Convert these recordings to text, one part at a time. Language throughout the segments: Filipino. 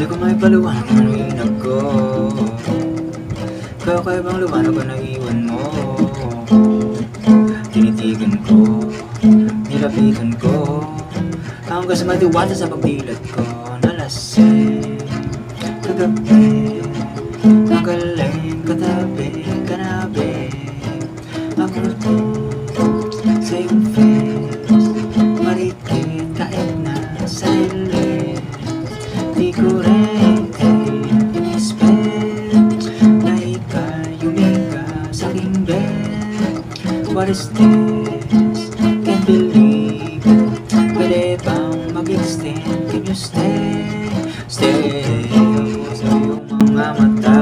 ko may paliwanag ang hinag ko. Kakaibang liwanag ko na iwan mo. Tinitigan ko, nilapitan ko, hanggang sa madiwata sa pagdilat ko. Nalasing kagabi, ang galing katabi, kanabi. Ako din sa iyong face, marikit kahit na sa ilim. Di ko rin in-expect na ika'y umika sa aking bed. What is this? Can't believe it. Pwede bang mag-extend? Can you stay? Stay sa iyong mga mata,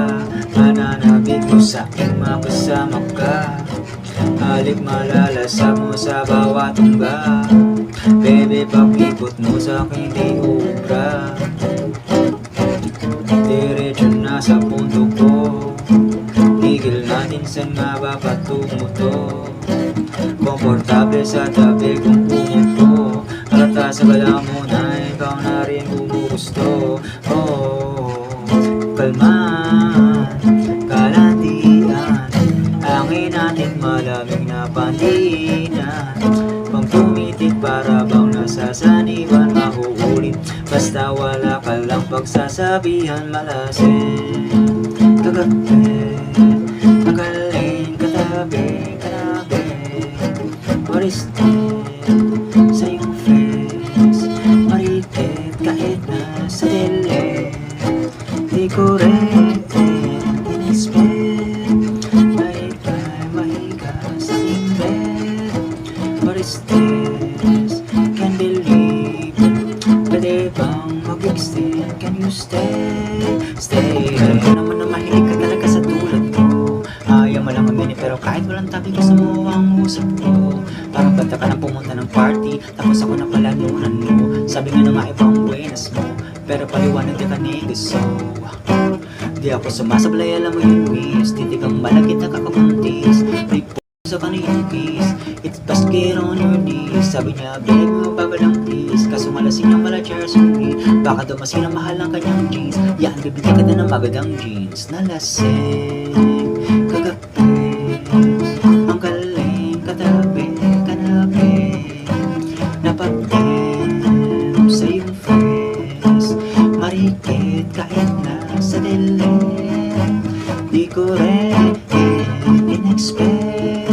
mananabig ko sa aking mapasama ka. Halik malalasap mo sa bawat tungga. Baby, pag-ikot mo sa akin di ubra. Diretso na sa punto ko, tigil natin saan nga ba patungo to. Komportable sa tabi kong pumupo, halata sa gala mo na ikaw na rin gumugusto. Oh, kalma, kalandian, hangin natin malamig na pandinan. Pang tumitig para bang nasasaniban, mahuulit basta wala ka lang pagsasabihan. Malasing kagabi, magaling katabi, kanabi. What is this sa iyong face, marikit kahit na sa dilim. Di ko rin in-expect na ika'y mahiga sa aking bed. What is this? Can't believe it. Pwede bang mag-extend? Can you stay? Stay. Alam ko naman na mahilig ka talaga sa tulad ko. Ayaw mo lang aminin pero kahit walang tabi gusto mo ang usap ko. Parang banta ka na pumunta ng party, tapos ako na pala nunan mo. Sabi nga na nga ibang buenas mo, pero paliwanag di ka nigiso. Di ako sumasablay, alam mo yun miss. Titikang malagit na kakakuntis, may puso ka na yung kiss. It's best get on your knees. Sabi niya, babe, mabagal lang please. Kaso malasing ng mala-chairs on me. Baka daw masira mahal ang kanyang jeans. Yan, bibili ka na ng magandang jeans. Nalasing kagabi, ang galing katabi, kanabi. Napatim sa iyong face, marikit kahit na sa dilim. Di ko rin in-expect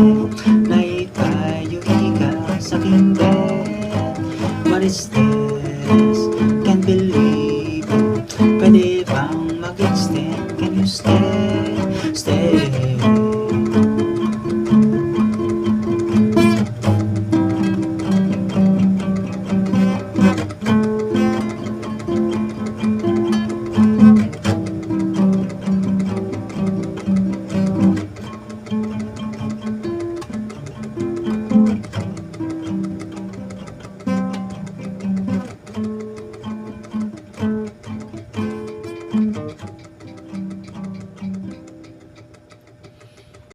na ika'y umika sa aking bed. What is this?